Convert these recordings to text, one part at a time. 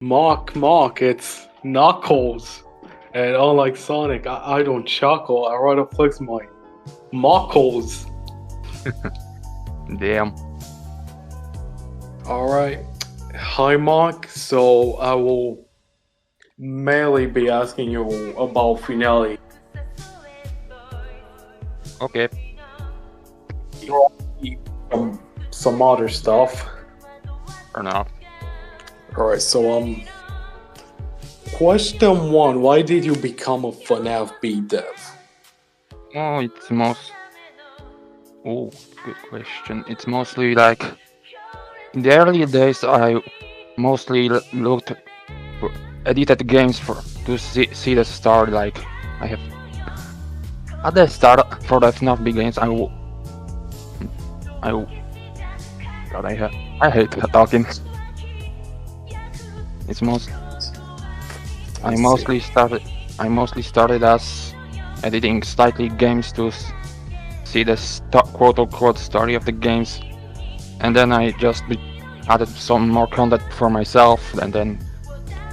Mock, it's Knuckles. And unlike Sonic, I don't chuckle, I rather flex my Mockles. Damn. Alright. Hi, Mock. So I will mainly be asking you about Finale. Okay. Some other stuff. Or not. Alright, so question 1, why did you become a FNaFb dev? Oh, it's most. Oh, good question. It's mostly like in the early days, I mostly looked for edited games to see the start. Like I have at the start for the FNaFb games, God, I hate talking. It's most. I mostly started as editing slightly games to see the quote-unquote story of the games, and then I just added some more content for myself, and then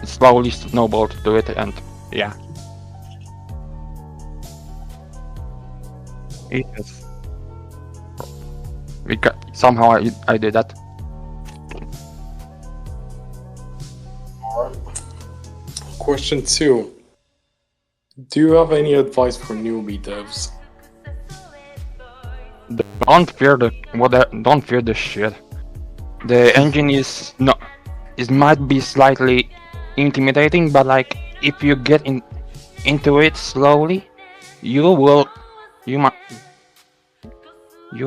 it slowly snowballed to it, and yeah. Yes. Somehow I did that. Alright. Question 2. Do you have any advice for newbie devs? Don't fear the shit. The engine is might be slightly intimidating, but like if you get into it slowly, you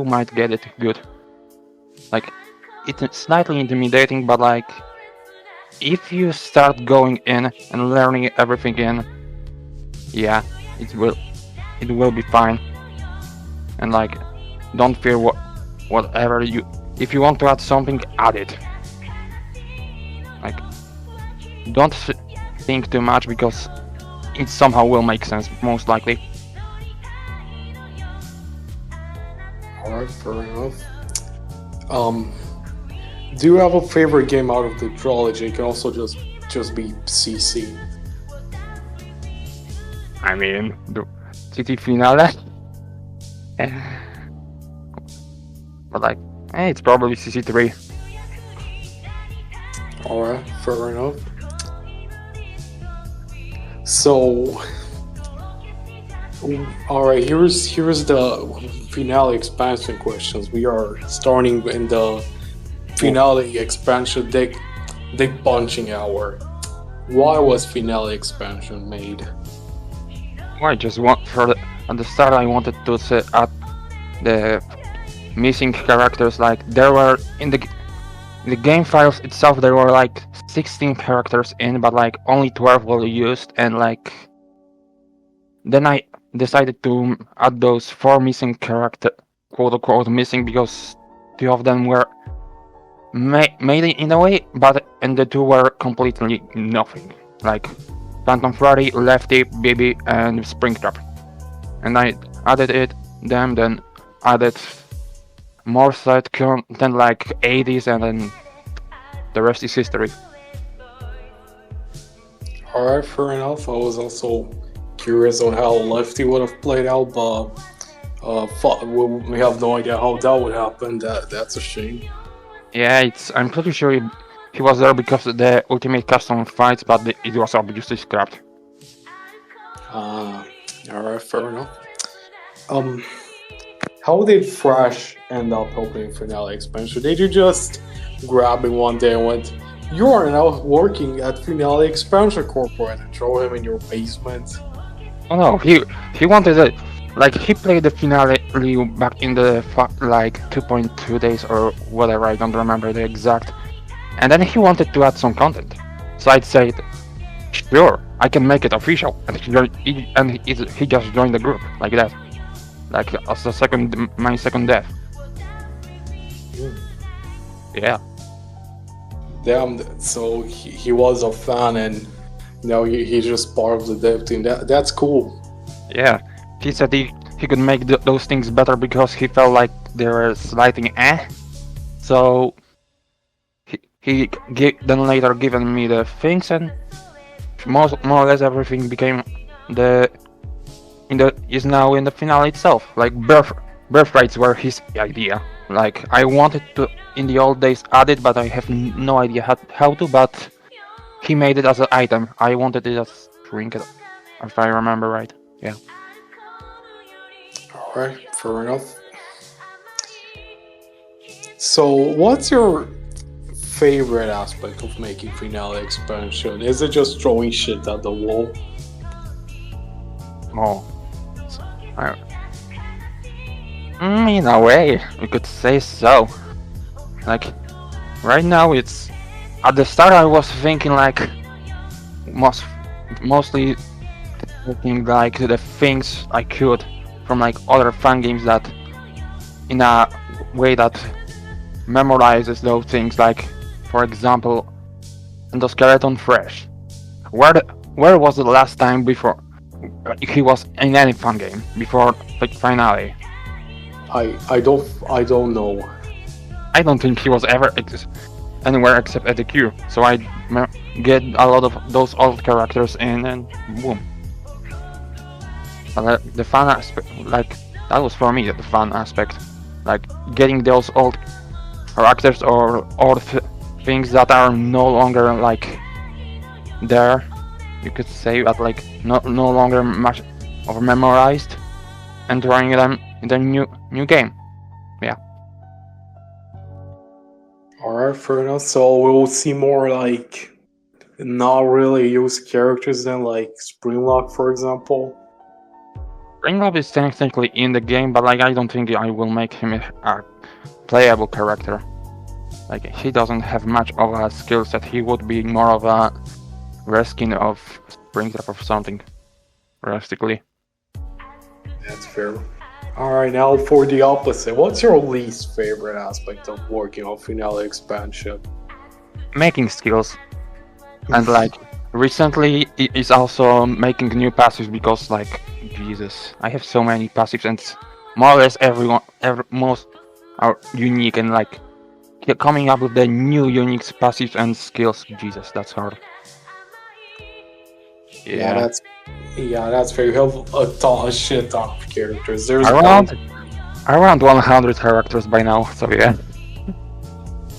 might get it good. Like it's slightly intimidating, but like if you start going in and learning everything in, yeah, it will be fine. And like don't fear whatever if you want to add something, add it. Like don't think too much, because it somehow will make sense, most likely. Alright, fair enough. Do you have a favorite game out of the duology? It can also just be CC. I mean, the City Finale. But like, it's probably CC3. Alright, fair enough. So, alright, here's the Finale expansion questions. We are starting in the Finale expansion deck punching hour. Why was Finale expansion made? I just at the start I wanted to add the missing characters. Like there were in the game files itself, there were like 16 characters in, but like only 12 were used, and like then I decided to add those 4 missing characters, quote unquote missing, because 2 of them were made in a way, and the 2 were completely nothing. Like Phantom Freddy, Lefty, Bibi, and Springtrap. And I added them, then added more side content like 80s, and then the rest is history. Alright, fair enough. I was also curious on how Lefty would have played out, but we have no idea how that would happen. That's a shame. Yeah, I'm pretty sure he was there because of the Ultimate Custom fights, but it was obviously scrapped. Alright, fair enough. How did Thrash end up helping Finale expansion? Did you just grab him one day and went, "You are now working at Finale Expansion Corporate," and throw him in your basement? Oh no, he wanted it. Like he played the Finale back in the like 2.2 days or whatever, I don't remember the exact. And then he wanted to add some content. So I'd say, sure, I can make it official. And he just joined the group like that. Like as my second dev. Yeah. Damn, so he was a fan and now he's just part of the dev team. That's cool. Yeah. He said he could make those things better because he felt like they were slightly So he then later given me the things, and more or less everything became is now in the finale itself. Like birthrights were his idea. Like I wanted to in the old days add it, but I have no idea how to. But he made it as an item. I wanted it as trinket, if I remember right. Yeah. Alright, fair enough. So, what's your favorite aspect of making finale expansion? Is it just throwing shit at the wall? Oh. In a way, we could say so. Like, right now it's... At the start I was thinking like... Mostly taking like the things I could from like other fan games that... In a way that memorizes those things, like, for example, Endoskeleton Fresh. Where was the last time before he was in any fan game before like finale? I don't know. I don't think he was ever anywhere except at the queue. So I get a lot of those old characters in, and boom. But the fun aspect, like that was for me the fun aspect, like getting those old characters or things that are no longer like there, you could say, but like no longer much or memorized, and throwing them in the new game. Yeah. Alright, fair enough. So we'll see more like not really used characters than like Springlock, for example. Springlock is technically in the game, but like I don't think I will make him a playable character. Like he doesn't have much of a skill set. He would be more of a reskin of Springtrap or something, realistically. That's fair. Alright, now for the opposite. What's your least favorite aspect of working on Finale expansion? Making skills. And like recently it is also making new passives, because like Jesus, I have so many passives and more or less most are unique, and like coming up with the new unique passives and skills. Jesus, that's hard. Yeah, that's fair. You have a shit ton of characters. There's around 100 characters by now, so yeah.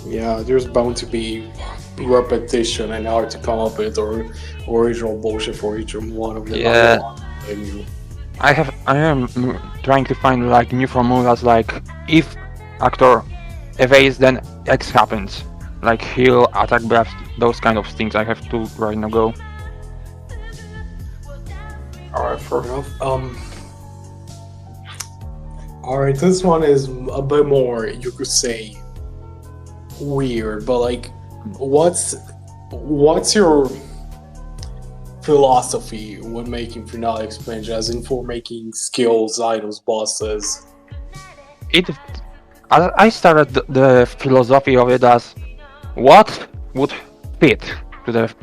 Yeah, there's bound to be repetition and hard to come up with or original bullshit for each one of them. Yeah. I am trying to find like new formulas, like if actor evades, then X happens, like heal, attack, blast, those kind of things. I have to right now go. Alright, fair enough. Alright, this one is a bit more, you could say, weird, but like, what's your philosophy when making Finale expansion, as in for making skills, items, bosses? I started the philosophy of it as what would fit to the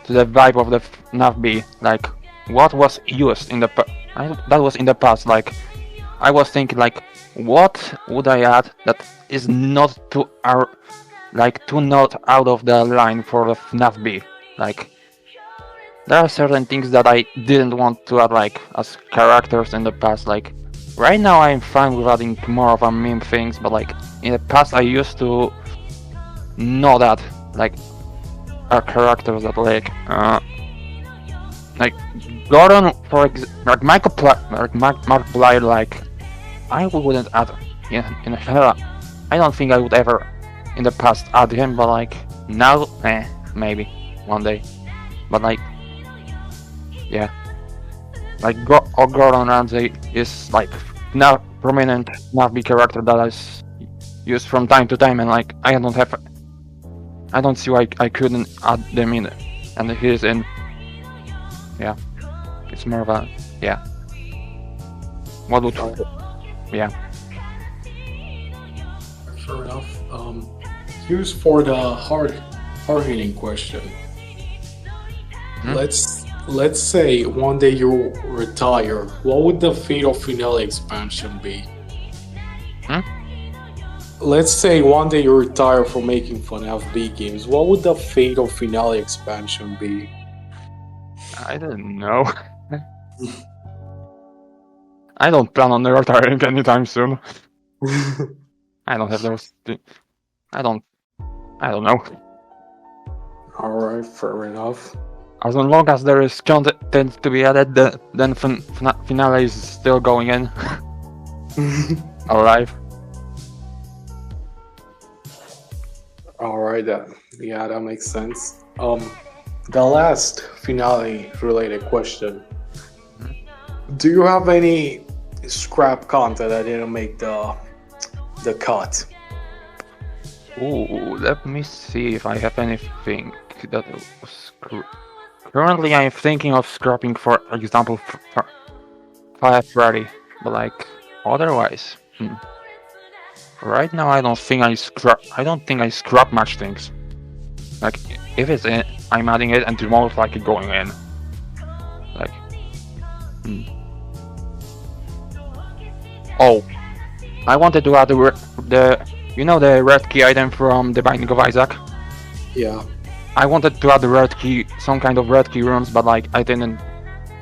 vibe of the FNaFb, like what was used in the that was in the past. Like I was thinking like, what would I add that is not too not out of the line for the FNaFb. Like there are certain things that I didn't want to add like as characters in the past. Like right now I'm fine with adding more of a meme things, but like in the past I used to know that like are characters that like Gordon, for like Markiplier, like I wouldn't add in general. I don't think I would ever in the past add him, but like now, maybe one day. But like, yeah, like Gordon Ramsay is like now prominent FNaFb character that is used from time to time, and like I don't see why I couldn't add them in, and he's in. Yeah, it's more of a What would yeah. Fair enough. Here's for the hard-hitting question. Let's say one day you retire. What would the fate of Finale expansion be? let's say one day you retire from making FNaFb games, what would the fate of Finale expansion be? I don't know. I don't plan on retiring anytime soon. I don't have those. I don't know. Alright, fair enough. As long as there is content to be added, then Finale is still going in. Alive. Alright, yeah, that makes sense. The last Finale related question. Do you have any scrap content that didn't make the cut? Ooh, let me see if I have anything that was currently I'm thinking of scrapping, for example, FNaFb, but like otherwise, right now I don't think I scrap much things. Like if it's in, I'm adding it, and tomorrow it's like going in. Like, Oh, I wanted to add the red key item from the Binding of Isaac. Yeah. I wanted to add the red key, some kind of red key runes, but like I didn't.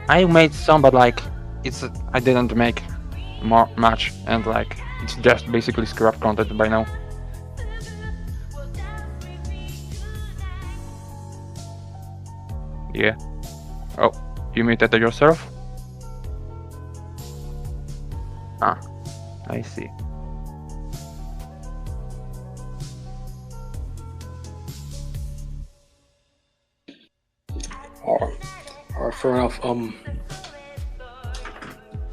I made some, but like I didn't make much, and like it's just basically scrap content by now. Yeah. Oh, you muted yourself? Ah, I see. Alright, fair enough.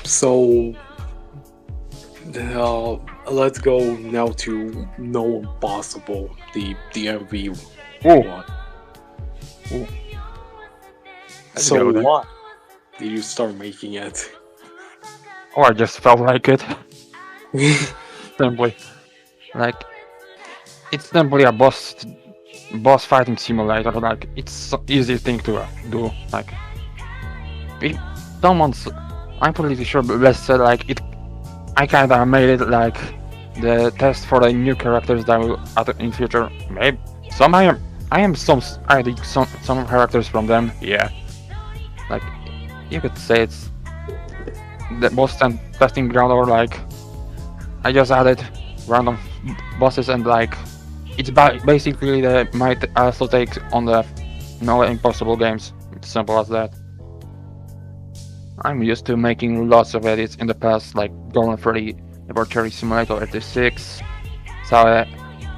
So let's go now to No Impossible, the MV one. Ooh. So why did you start making it? Oh, I just felt like it. Simply, like it's simply a boss fighting simulator. Like it's an easy thing to do. Like if someone's, I'm pretty sure Best said like it. I kinda made it like the test for the new characters that will add in future. Maybe some I am some characters from them. Yeah, like you could say it's the boss testing ground, or like I just added random bosses, and like it's basically the might also take on the No Impossible games. It's simple as that. I'm used to making lots of edits in the past, like Golden Freddy Laboratory Simulator 86. So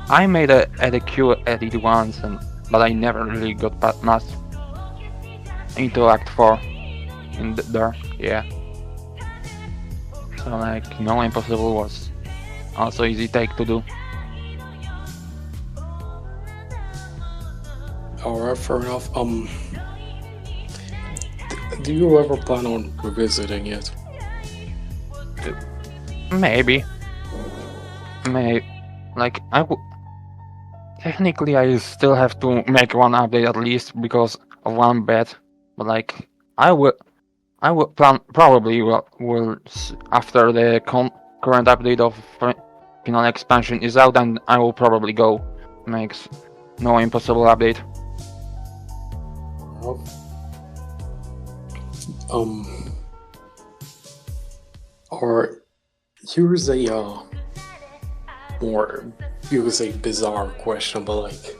I made a edit queue edit once, but I never really got past into Act 4 in there. Yeah. So like No Impossible was also easy take to do. Alright, fair enough. Do you ever plan on revisiting it? Maybe. Like technically I still have to make one update at least because of one bet, but like I will probably will after the current update of final expansion is out, and I will probably go make No Impossible update. Or here's a more, you could say, bizarre question, but like,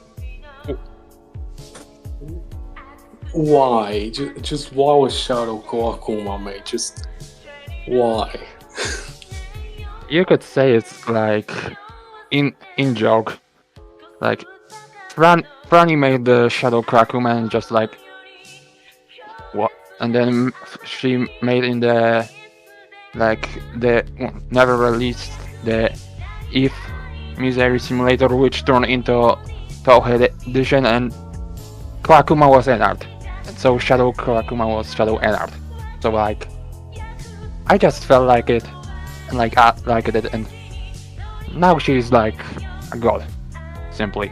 why? Just why was Shadow Koakuma made? Just why? You could say it's like in joke, like Franny made the Shadow Koakuma and just like what, and then she made in the never released the If Misery Simulator, which turned into Towhead Edition, and Koakuma was Enard, and so Shadow Koakuma was Shadow Enard. So like I just felt like it, and like I liked it, and now she's like a god, simply.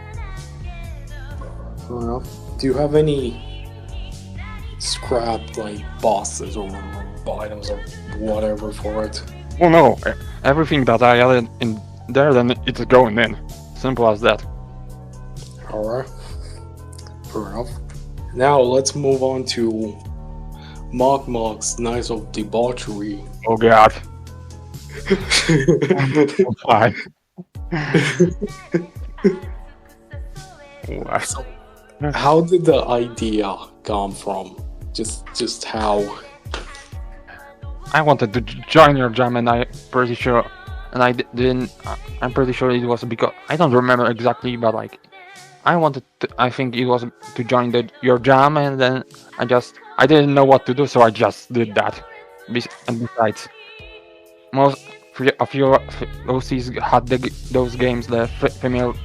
Fair enough. Do you have any scrapped like bosses or items or whatever for it? Oh no, everything that I added in there, then it's going in. Simple as that. Alright. Fair enough. Now let's move on to Moc's Nights of Debauchery. Oh god. Why? So, how did the idea come from? Just how? I wanted to join your jam, and I'm pretty sure it was because I don't remember exactly, but like I think it was to join your jam, and then I didn't know what to do, so I just did that. And besides, a few OCs had those games, the female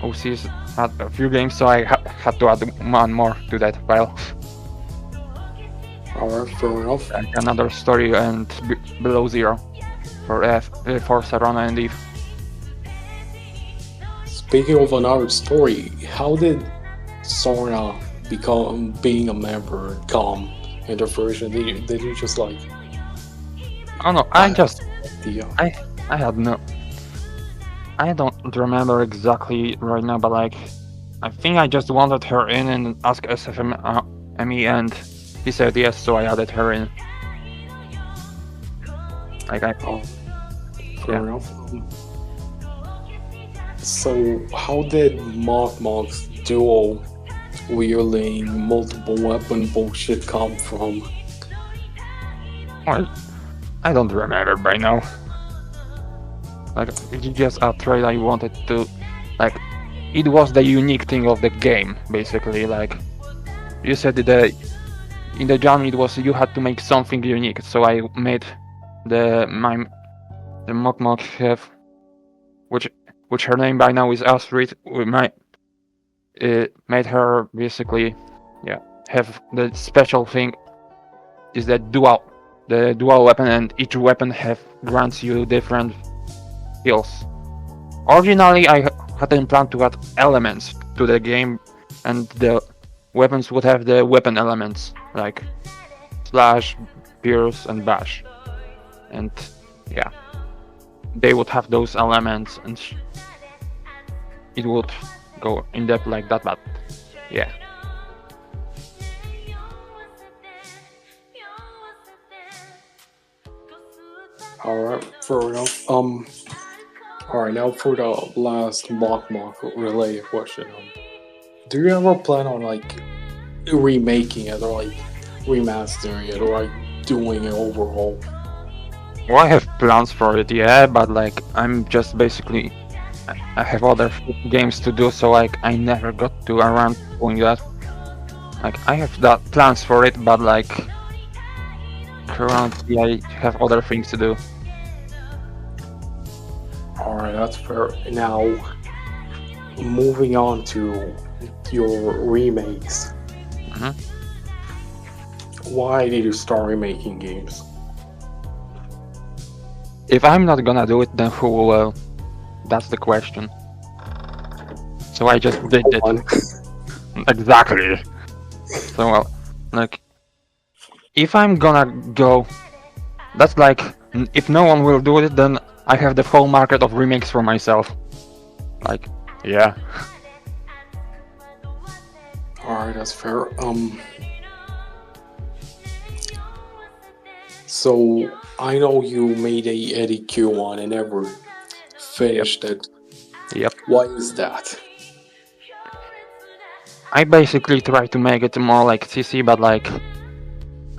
OCs had a few games, so I had to add one more to that file. Alright, fair enough. Like another story and below zero for Serrano and Eve. Speaking of another story, how did Sorna become being a member come in the version? Did you just like? Oh no, I had no. I don't remember exactly right now, but like, I think I just wanted her in and asked SFME, and he said yes, so I added her in. Like fair enough. So how did Moc's duo wielding multiple weapon bullshit come from? Well, I don't remember by now. Like, it's just a trade I wanted to, like, it was the unique thing of the game, basically. Like, you said that in the jam it was you had to make something unique, so I made the Moc have, which her name by now is Astrid. We made her basically, have the special thing is that dual weapon, and each weapon grants you different skills. Originally, I hadn't planned to add elements to the game, and the weapons would have the weapon elements like slash, pierce, and bash, and they would have those elements, and it would go in depth like that. But yeah. Alright, fair enough. Alright, now for the last Moc related question. Do you ever plan on like remaking it or like remastering it or like doing an overhaul? Well, I have plans for it, yeah, but like I'm just basically I have other games to do, so like I never got to around doing that. Like I have that plans for it, but like currently I have other things to do. Alright, that's fair. Now, moving on to your remakes. Why did you start remaking games? If I'm not gonna do it, then who will? That's the question. So I just did it. Exactly. So well, like, if I'm gonna go, that's like, if no one will do it, then I have the whole market of remakes for myself. Like, yeah. Alright, that's fair. So I know you made a Eddie Q one and never finished it. Yep. Why is that? I basically tried to make it more like CC, but like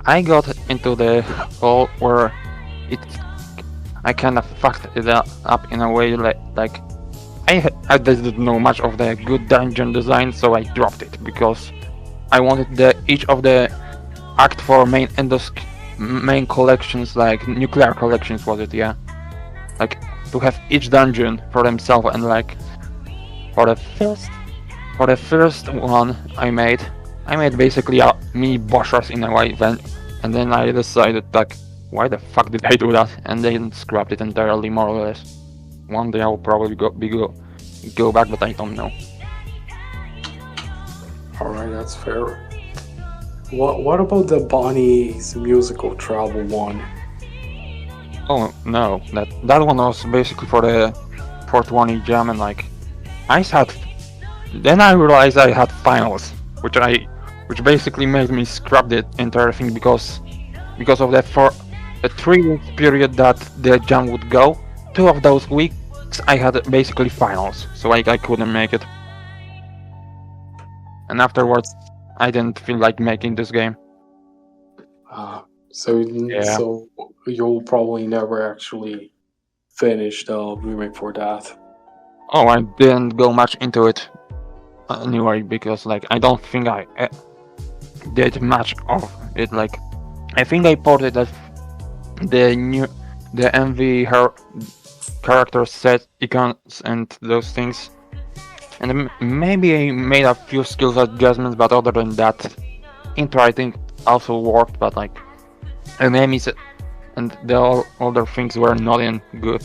I got into the hole where I kind of fucked it up in a way like I didn't know much of the good dungeon design, so I dropped it because I wanted each of the Act 4 main collections, like nuclear collections was it, yeah? Like to have each dungeon for themselves, and like for the first one I made basically a mini boss rush in a way, and then I decided like, why the fuck did I do that? And then scrapped it entirely, more or less. One day I'll probably go back, but I don't know. Alright, that's fair. What about the Bonnie's musical travel one? Oh no, that one was basically for the 420 jam, and like I had. Then I realized I had finals, which basically made me scrap the entire thing because of that for a 3 week period that the jam would go. 2 of those weeks I had basically finals, so I couldn't make it. And afterwards, I didn't feel like making this game. So you'll probably never actually finish the remake for that. Oh, I didn't go much into it anyway because like I don't think I did much of it. Like I think I ported the MV character set icons and those things, and maybe I made a few skills adjustments, but other than that, intro I think also worked, but like enemies and the other things were not in good.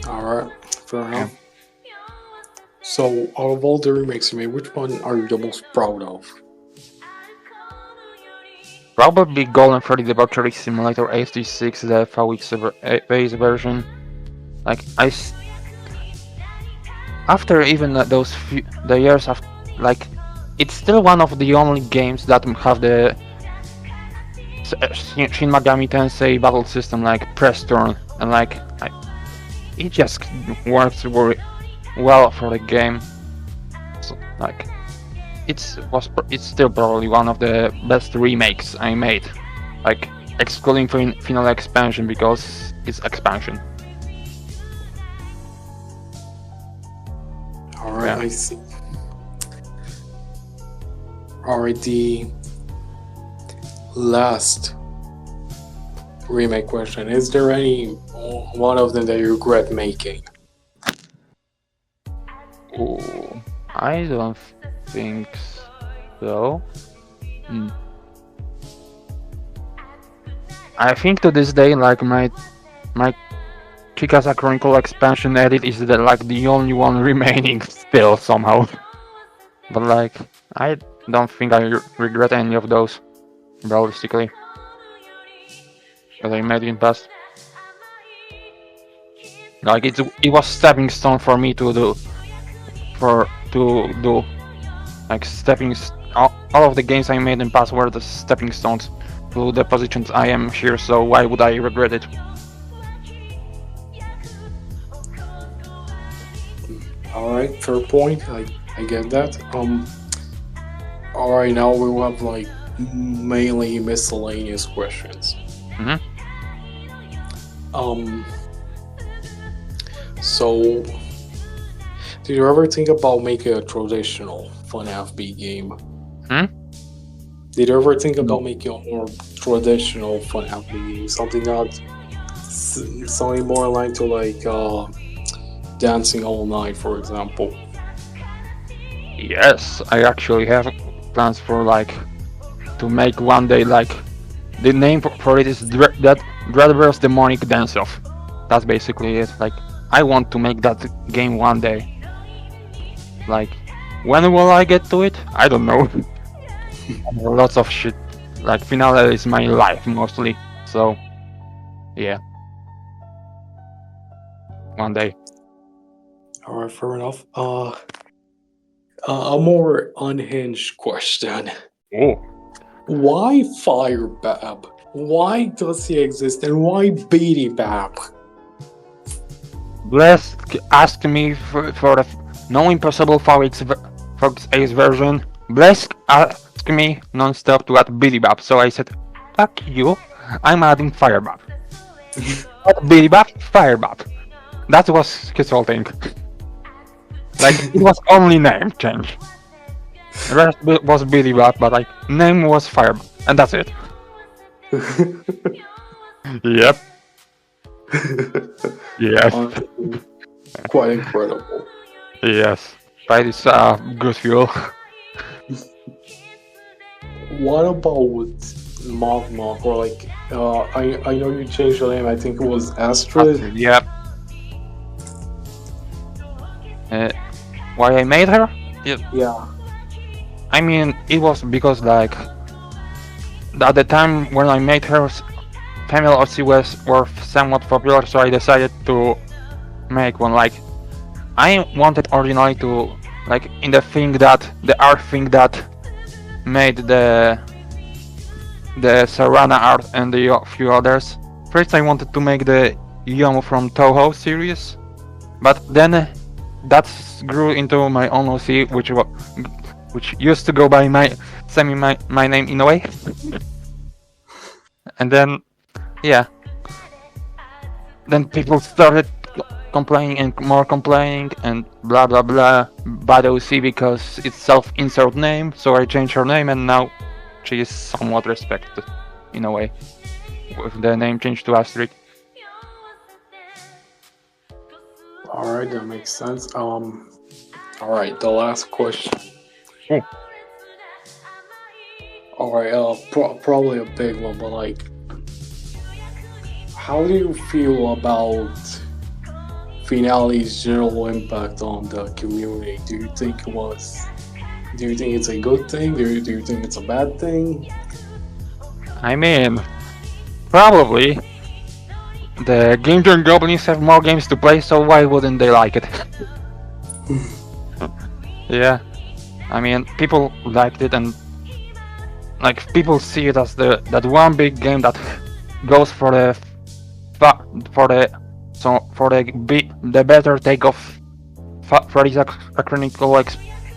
Alright, fair enough. So, out of all the remakes you made, which one are you the most proud of? Probably Golden Freddy Debauchery Simulator HD6, the FAUX version. Like after even those the years after, like it's still one of the only games that have the Shin Megami Tensei battle system, like press turn, and like it just works very well for the game. So, like it's still probably one of the best remakes I made, like excluding final expansion because it's expansion. Alright, I see. Alright, the last remake question. Is there any one of them that you regret making? Ooh, I don't think so. I think to this day, like my Chikasa Chronicle expansion edit is the only one remaining still somehow. But like I don't think I regret any of those, realistically, that I made in past. Like it was stepping stone for me to do like all of the games I made in past were the stepping stones to the positions I am here, so why would I regret it? Alright, fair point. I get that. Alright, now we will have like mainly miscellaneous questions. So did you ever think about making a traditional FNaFb game? Did you ever think about making a more traditional FNaFb game? Something more aligned to like Dancing All Night, for example? Yes, I actually have plans for like to make one day, like the name for it is Dreadverse Demonic Dance Off. That's basically it. Like I want to make that game one day. Like when will I get to it? I don't know. Lots of shit. Like Finale is my life mostly. So yeah. One day. Alright, fair enough. A more unhinged question. Oh. Why Firebab? Why does he exist, and why Beady Bab? Bless asked me for the No Impossible Fox Ace version. Bless asked me non-stop to add Bidibab, so I said, fuck you, I'm adding Firebab. Not Bidibab, Firebab. That was his whole thing. Like, it was only name change. The rest was Bidibab, but like, name was Firebab, and that's it. Yep. Yes. Quite incredible. Yes. That is good fuel. What about Mogmog, or like I know you changed the name. I think it was Astrid. Yep. Why I made her? Yeah. I mean, it was because like at the time when I made her, female OC were somewhat popular, so I decided to make one. Like, I wanted originally to, like, in the art thing that made the Sarana art and the few others. First I wanted to make the Yomu from Toho series, but then that grew into my own OC, which used to go by my name in a way. And then, yeah. Then people started complaining and more complaining and blah blah blah. Bad OC because it's self-insert name, so I changed her name and now she is somewhat respected in a way with the name changed to Astrid. Alright, that makes sense. Alright, the last question. Oh. Alright, probably a big one, but like, how do you feel about Finale's general impact on the community? Do you think it's a good thing? Do you think it's a bad thing? I mean, probably. The gamejolt goblins have more games to play, so why wouldn't they like it? Yeah, I mean, people liked it, and like people see it as that one big game that goes for the better take of Freddy's Acronical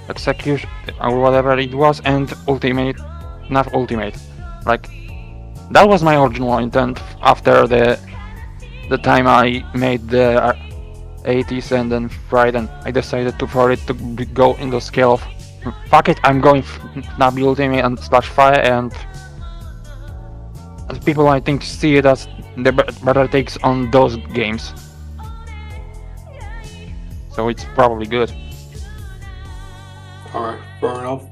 execution or whatever it was, and FNaF Ultimate. Like, that was my original intent after the time I made the 80s and then fried, and I decided for it to go in the scale of fuck it, I'm going FNaF Ultimate and /fire, and people I think see it as the better takes on those games. So it's probably good. Alright, fair enough.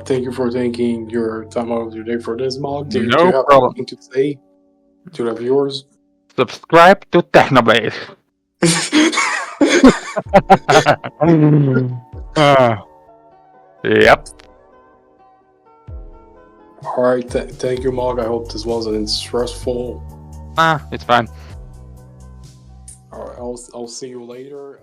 Thank you for taking your time out of your day for this mod. Do you No have problem. anything to say to the viewers? Subscribe to Technoblade. Yep. Alright, thank you, Mog. I hope this wasn't stressful. It's fine. Alright, I'll see you later.